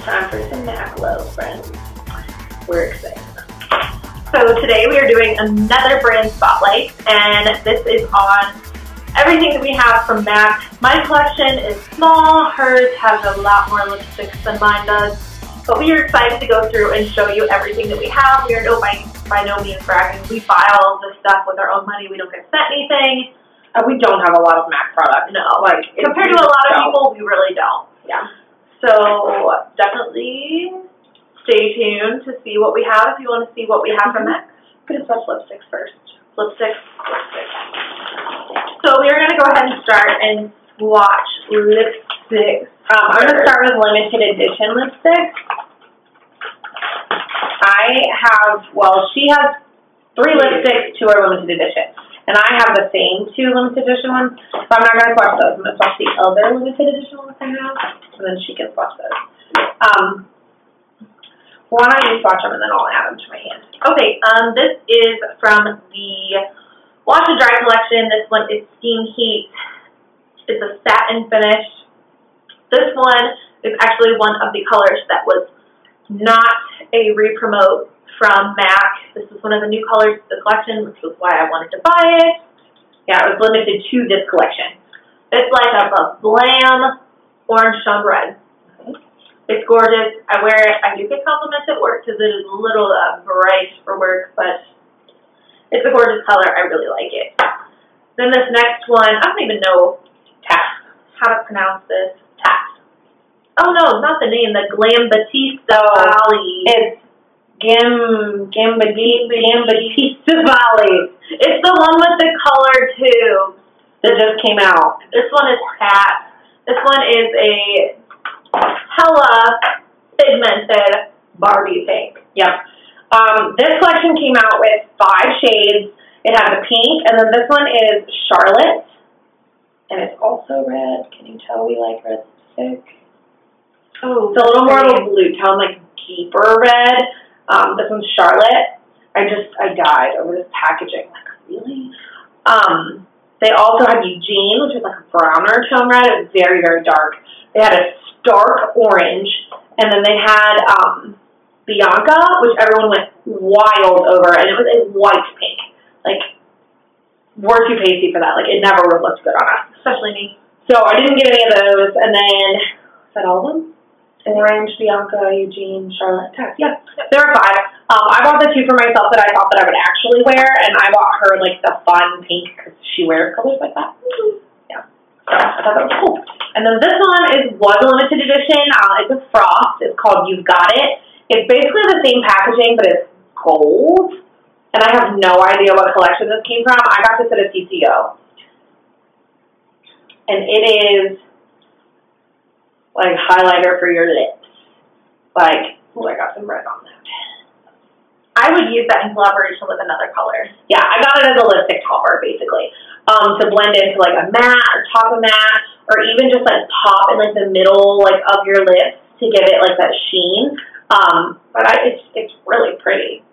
Time for some MAC love, friends. We're excited. So today we are doing another brand spotlight, and this is on everything that we have from MAC. My collection is small, hers has a lot more lipsticks than mine does, but we are excited to go through and show you everything that we have. We are by no means bragging. We buy all of this stuff with our own money. We don't get sent anything. We don't have a lot of MAC products. No, like compared to a lot of people, we really don't. Yeah. So definitely stay tuned to see what we have if you want to see what we have from MAC. We're going to swatch lipsticks first. Lipsticks. So we're going to go ahead and start and swatch lipsticks. I'm going to start with limited edition lipsticks. She has 3 lipsticks, 2 are limited edition. And I have the same 2 limited edition ones, but I'm not going to swatch those. I'm going to swatch the other limited edition ones I have, and then she can swatch those. Why don't you swatch them, and then I'll add them to my hand. Okay, this is from the Wash and Dry collection. This one is Steam Heat. It's a satin finish. This one is actually one of the colors that was not a re-promote from MAC. This is one of the new colors of the collection, which was why I wanted to buy it. Yeah, it was limited to this collection. It's like a glam orange tone red. It's gorgeous. I wear it. I do get compliments at work because it is a little bright for work, but it's a gorgeous color. I really like it. Then this next one, I don't even know how to pronounce this. Oh no, not the name. The Glam Batista Valley. It's Batista Valley. It's the one with the color tube that just came out. This one is Tat. This one is a hella pigmented Barbie pink. Yep. This collection came out with 5 shades. It has a pink, and then this one is Charlotte, and it's also red. Can you tell we like red lipstick? Oh, it's a little more of a blue tone, like deeper red. This one's Charlotte. I died over this packaging. Like, really? They also had Eugene, which is like a browner tone red. It was very, very dark. They had a dark orange, and then they had Bianca, which everyone went wild over, and it was a white pink. Like, we're too pasty for that. Like, it never would have looked good on us. Especially me. So I didn't get any of those, and then, is that all of them? Orange, Bianca, Eugene, Charlotte, Tat. Yeah, there were 5. I bought the 2 for myself that I thought that I would actually wear, and I bought her, like, the fun pink, because she wears colors like that. Yeah. So I thought that was cool. And then this one was a limited edition. It's a Frost. It's called You've Got It. It's basically the same packaging, but it's gold. And I have no idea what collection this came from. I got this at a CCO. And it is like highlighter for your lips. Like, oh, I got some red on that. I would use that in collaboration with another color. Yeah, I got it as a lipstick topper, basically. To blend into like a matte or top of matte, or even just like pop in like the middle like of your lips to give it like that sheen. But it's really pretty.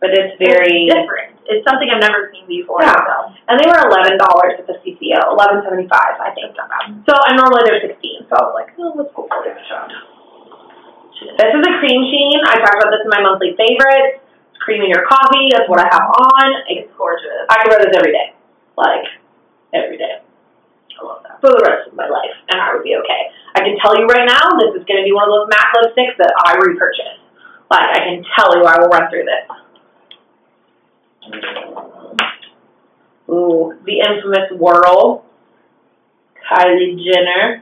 But it's very different. It's something I've never seen before. Yeah. So. And they were $11 at the CCO, $11.75, I think. So and normally they're $16. So I was like, oh, let's go for it. This is a cream sheen. I talked about this in my monthly favorites. It's cream in your coffee. That's what I have on. It's gorgeous. I can wear this every day. Like, every day. I love that. For the rest of my life. And I would be okay. I can tell you right now, this is going to be one of those MAC lipsticks that I repurchase. Like, I can tell you I will run through this. Ooh, the infamous Whirl. Kylie Jenner.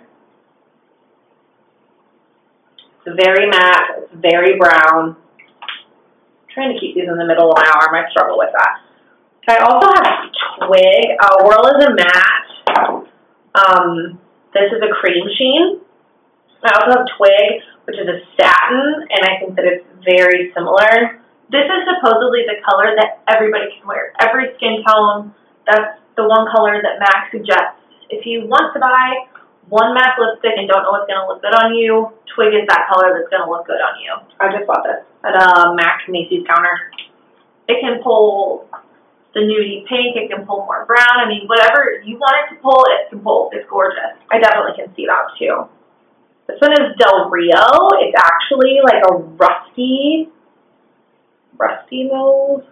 It's very matte. It's very brown. I'm trying to keep these in the middle of my arm. I struggle with that. I also have Twig. Whirl is a matte. This is a cream sheen. I also have Twig, which is a satin, and I think that it's very similar. This is supposedly the color that everybody can wear. Every skin tone, that's the one color that MAC suggests. If you want to buy one MAC lipstick and don't know what's going to look good on you, Twig is that color that's going to look good on you. I just bought this at a MAC Macy's counter. It can pull the nudie pink, it can pull more brown. I mean, whatever you want it to pull, it can pull. It's gorgeous. I definitely can see that too. This one is Del Rio. It's actually like a rusty nose.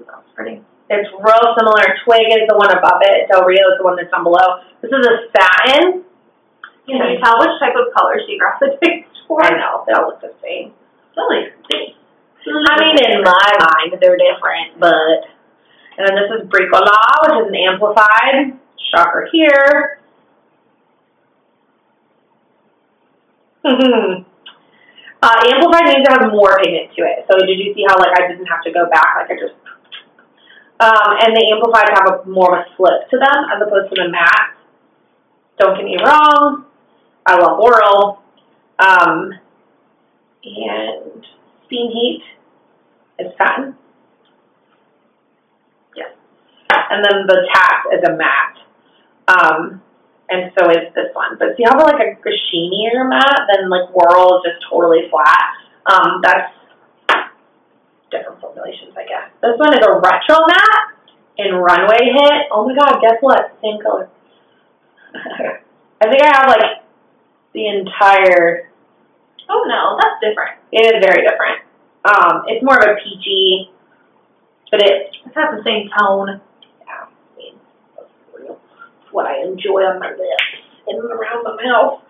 That's pretty. It's real similar. Twig is the one above it. Del Rio is the one that's down below. This is a satin. Can you tell which type of color she gravitates towards? I know, they all look the same. Really? I mean, in my mind, they're different, but... And then this is Bricolage, which is an amplified. Shocker here. Amplified means to have more pigment to it. So did you see how, like, I didn't have to go back? Like, I just... and the amplified have more of a slip to them as opposed to the matte. Don't get me wrong. I love Laurel. And Steam Heat is satin. Yes. And then the Tact is a matte. And so is this one. But see how like a sheenier matte than like Whirl is just totally flat. That's different formulations, I guess. This one is a retro matte in Runway Hit. Oh my god, guess what? Same color. I think I have like the entire... Oh no, that's different. It is very different. It's more of a peachy, but it has the same tone. Yeah, I mean, that's real. It's what I enjoy on my lips and around my mouth.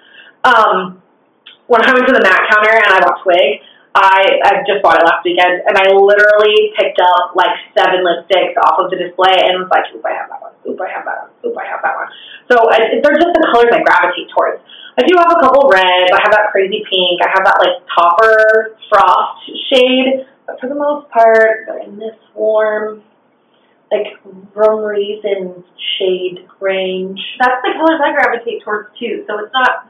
When I went to the MAC counter and I bought Twig, I just bought it last weekend, and I literally picked up like 7 lipsticks off of the display and was like, oop, I have that one. Oop, I have that one. Oop, I have that one. So they're just the colors I gravitate towards. I do have a couple reds. I have that crazy pink. I have that like Topper Frost shade. But for the most part, they're in this warm, like rum raisin shade range. That's the colors I gravitate towards too. So it's not.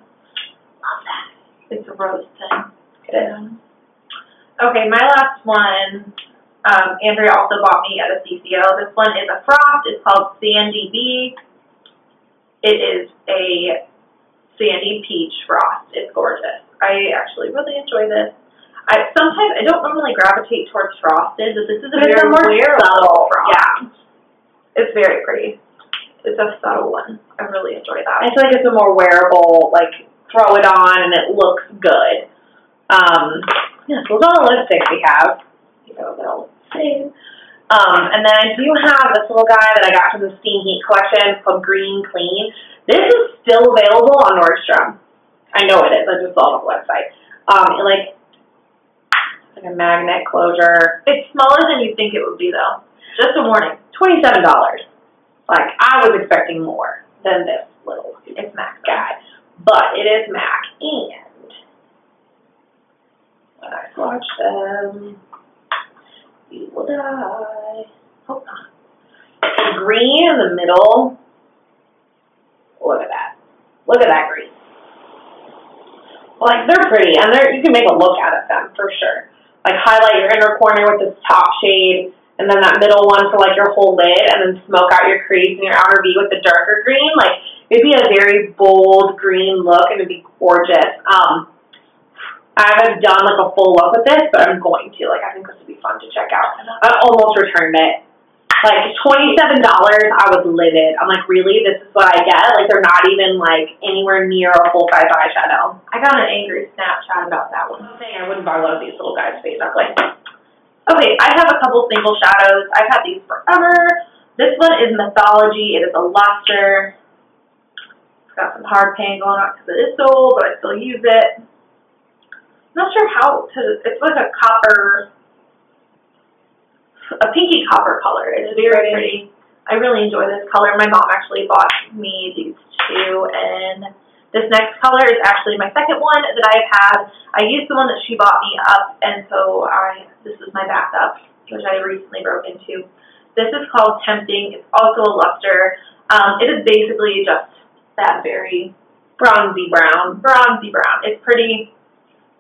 Love that. It's a rose thing. It is. Okay, my last one. Andrea also bought me at a CCO. This one is a frost. It's called Sandy B. It is a sandy peach frost. It's gorgeous. I actually really enjoy this. I don't normally gravitate towards frosted, but this is a very wearable frost. Yeah. It's very pretty. It's a subtle one. I really enjoy that. I feel like it's a more wearable, like throw it on and it looks good. Yeah, so those are the lipsticks we have. You know, they're all the same. And then I do have this little guy that I got from the Steam Heat collection. It's called Green Clean. This is still available on Nordstrom. I know it is. I just saw it on the website. Like a magnet closure. It's smaller than you think it would be, though. Just a warning. $27. Like, I was expecting more than this little It's MAC guy. But it is MAC. And when I swatch them, you will die. Hope not. The green in the middle. Look at that. Look at that green. Like, they're pretty, and you can make a look out of them, for sure. Like, highlight your inner corner with this top shade, and then that middle one for, like, your whole lid, and then smoke out your crease and your outer V with the darker green. Like, it'd be a very bold green look, and it'd be gorgeous. I haven't done, like, a full look with this, but I'm going to. Like, I think this would be fun to check out. I almost returned it. Like, $27, I was livid. I'm like, really? This is what I get? Like, they're not even, like, anywhere near a full-size eyeshadow. I got an angry Snapchat about that one. I'm saying I wouldn't buy one of these little guys, basically. Okay, I have a couple single shadows. I've had these forever. This one is Mythology. It is a luster. It's got some hard paint going on because it is so old, but I still use it. I'm not sure how to, it's like a copper, a pinky copper color. It's very pretty. I really enjoy this color. My mom actually bought me these two, and this next color is actually my second one that I've had. I used the one that she bought me up, and so this is my backup, which I recently broke into. This is called Tempting. It's also a luster. It is basically just that very bronzy brown. It's pretty,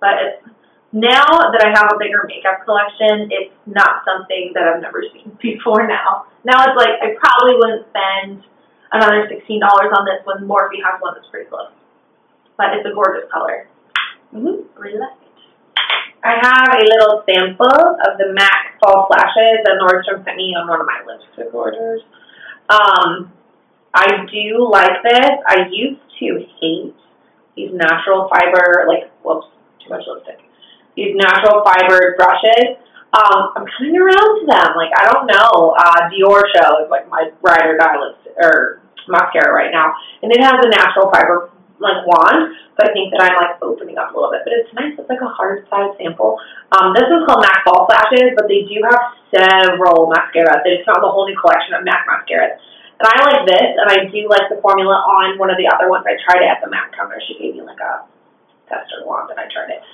but it's, now that I have a bigger makeup collection, it's not something that I've never seen before now. Now it's like, I probably wouldn't spend another $16 on this when Morphe has one that's pretty close. But it's a gorgeous color. I really like it. I have a little sample of the MAC Fall Flashes that Nordstrom sent me on one of my lipstick orders. I do like this. I used to hate these natural fiber, like, whoops, too much lipstick. These natural fibered brushes. I'm kind of around to them. Like, I don't know. Dior Show is like my ride or die lipstick or mascara right now, and it has a natural fiber like wand. So I think that I'm like opening up a little bit, but it's nice. It's like a hard side sample. This is called MAC False Lashes, but they do have several mascaras. They just found a whole new collection of MAC mascaras. And I like this, and I do like the formula on one of the other ones. I tried it at the MAC counter. She gave me like a tester wand, and I tried it.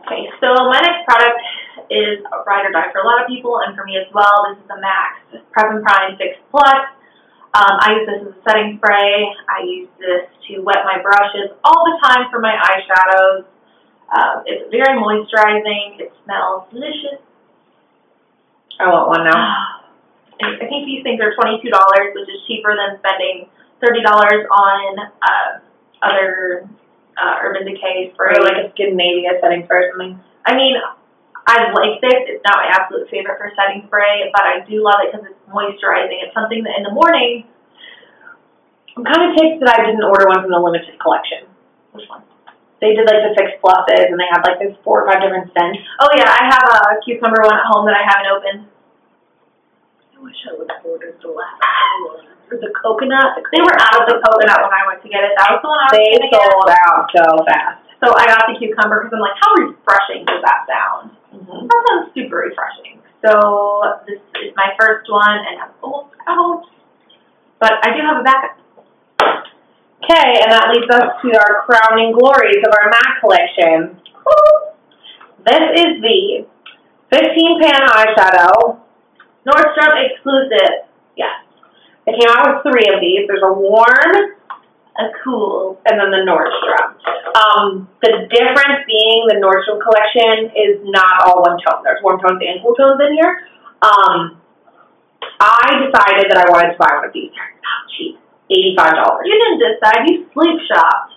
Okay, so my next product is a ride or die for a lot of people, and for me as well. This is the MAC Prep and Prime Fix Plus. I use this as a setting spray. I use this to wet my brushes all the time for my eyeshadows. It's very moisturizing. It smells delicious. I want one now. I think these things are $22, which is cheaper than spending $30 on other Urban Decay spray. Or like a Skindinavia setting spray or something. I mean, I like this. It's not my absolute favorite for setting spray, but I do love it because it's moisturizing. It's something that in the morning. I'm kind of ticked that I didn't order one from the limited collection. Which one? They did like the Fix Pluses, and they had like this 4 or 5 different scents. Oh yeah, I have a cucumber one at home that I haven't opened. I wish I would have ordered the last one. Or the coconut. They were out of the coconut when I went to get it. That was the one I was going to get. They sold out so fast. So I got the cucumber because I'm like, how refreshing does that sound? Mm-hmm. That sounds super refreshing. So this is my first one, and I'm almost out. But I do have a backup. Okay, and that leads us to our crowning glories of our MAC collection. This is the 15-pan eyeshadow. Nordstrom exclusive. Yes. They came out with 3 of these. There's a warm, a cool, and then the Nordstrom. The difference being the Nordstrom collection is not all one tone. There's warm tones and cool tones in here. I decided that I wanted to buy one of these. They're not cheap. $85. You didn't decide. You sleep shopped.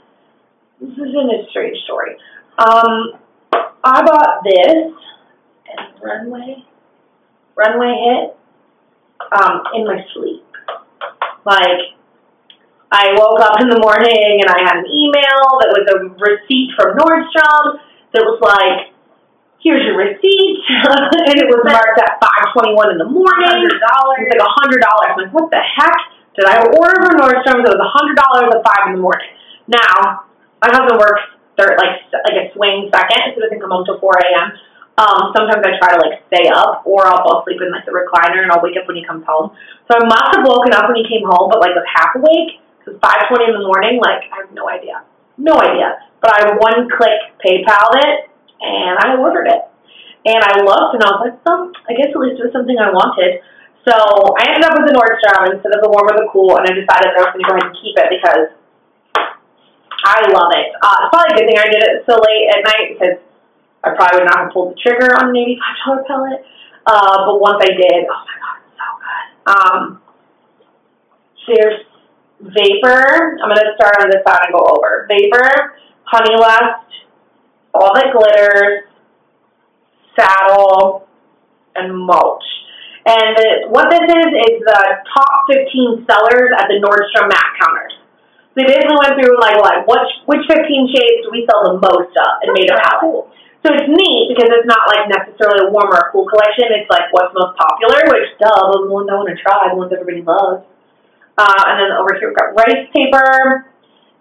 This isn't a strange story. I bought this and Runway Hit in my sleep. Like, I woke up in the morning and I had an email that was a receipt from Nordstrom that was like, here's your receipt, and it was marked at $5:21 in the morning. $100. It was like $100. I'm like, what the heck? Did I order from Nordstrom? It was $100 at 5 in the morning. Now, my husband works like a swing second, so he doesn't come home till 4 a.m. Sometimes I try to like stay up, or I'll fall asleep in like the recliner, and I'll wake up when he comes home. So I must have woken up when he came home, but like was half awake, because 5:20 in the morning, like I have no idea. But I one-click PayPal'd it, and I ordered it. And I looked, and I was like, oh, I guess at least it was something I wanted. So I ended up with the Nordstrom instead of the warm or the cool, and I decided that I was going to go ahead and keep it because I love it. It's probably a good thing I did it so late at night because I probably would not have pulled the trigger on an $85 pellet. But once I did, oh my god, it's so good. There's Vapor. I'm going to start on this side and go over. Vapor, Honey Lust, All That Glitters, Saddle, and Mulch. And what this is the top 15 sellers at the Nordstrom MAC counters. They basically went through like which 15 shades do we sell the most of and made a palette. So it's neat because it's not like necessarily a warm or a cool collection. It's like what's most popular, which the ones I want to try, the ones everybody loves. And then over here we've got Rice Paper,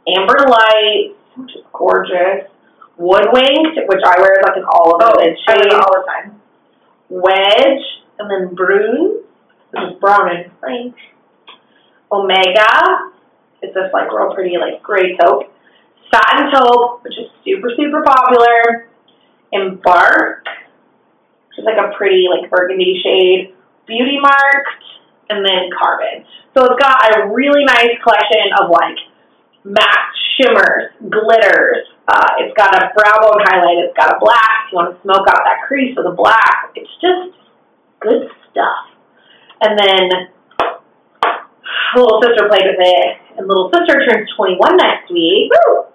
Amber Light, which is gorgeous, Woodwinked, which I wear like an olive shade. I wear it all the time. Wedge. And then Brune, which is brown and French. Omega, it's this like real pretty like gray taupe. Satin Taupe, which is super, super popular. Embark, which is like a pretty like burgundy shade. Beauty Marked, and then Carbon. So it's got a really nice collection of like matte shimmers, glitters. It's got a brow bone highlight. It's got a black. If you want to smoke out that crease with a black. It's just good stuff. And then little sister played with it, and little sister turns 21 next week. Woo!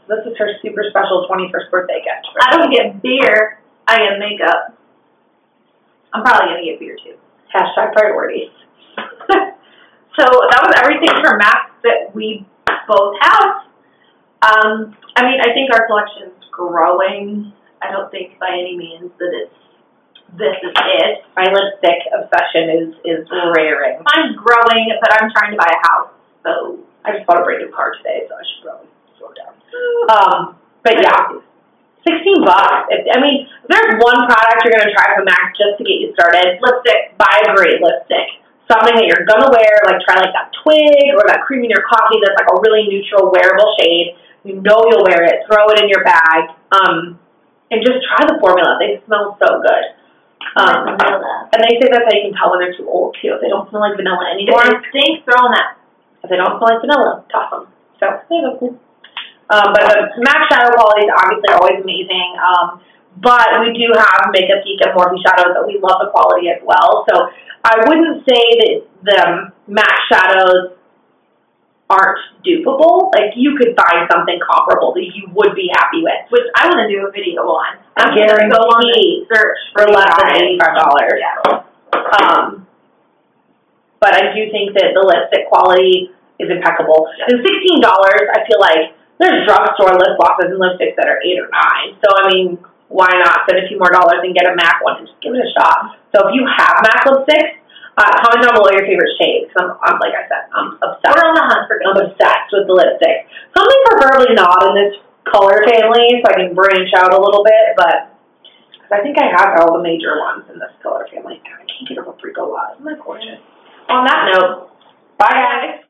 This is her super special 21st birthday gift. I don't get beer. I get makeup. I'm probably gonna get beer too. Hashtag priorities. So that was everything for MAC that we both have. I mean, I think our collection's growing. I don't think by any means that this is it. My lipstick obsession is raring. Mine's growing, but I'm trying to buy a house, so I just bought a brand new car today, so I should probably slow down. But yeah, $16. I mean, if there's one product you're gonna try from MAC just to get you started, lipstick. Buy a great lipstick. Something that you're gonna wear, like try like that twig or that cream in your coffee that's like a really neutral, wearable shade. You know you'll wear it. Throw it in your bag. And just try the formula. They smell so good. And they say that's how you can tell when they're too old too. If they don't smell like vanilla anymore. If it stinks, throw them out. If they don't smell like vanilla, toss them. So there you go. But the MAC shadow quality is obviously always amazing. But we do have Makeup Geek and Morphe shadows that we love the quality as well. So I wouldn't say that the MAC shadows aren't dupable. Like, you could find something comparable that you would be happy with. Which I want to do a video on. I guarantee go on and search for less than $85. Yeah. But I do think that the lipstick quality is impeccable. And $16, I feel like there's drugstore lip glosses and lipsticks that are $8 or $9. So, I mean, why not spend a few more dollars and get a MAC one and just give it a shot? So if you have MAC lipsticks, comment down below your favorite shade, because I'm like I said, I'm obsessed. We're on the hunt for I'm obsessed with the lipstick. Something preferably not in this color family, so I can branch out a little bit, but I think I have all the major ones in this color family. God, I can't get over Brico Lot. Isn't that gorgeous? On that note, bye guys.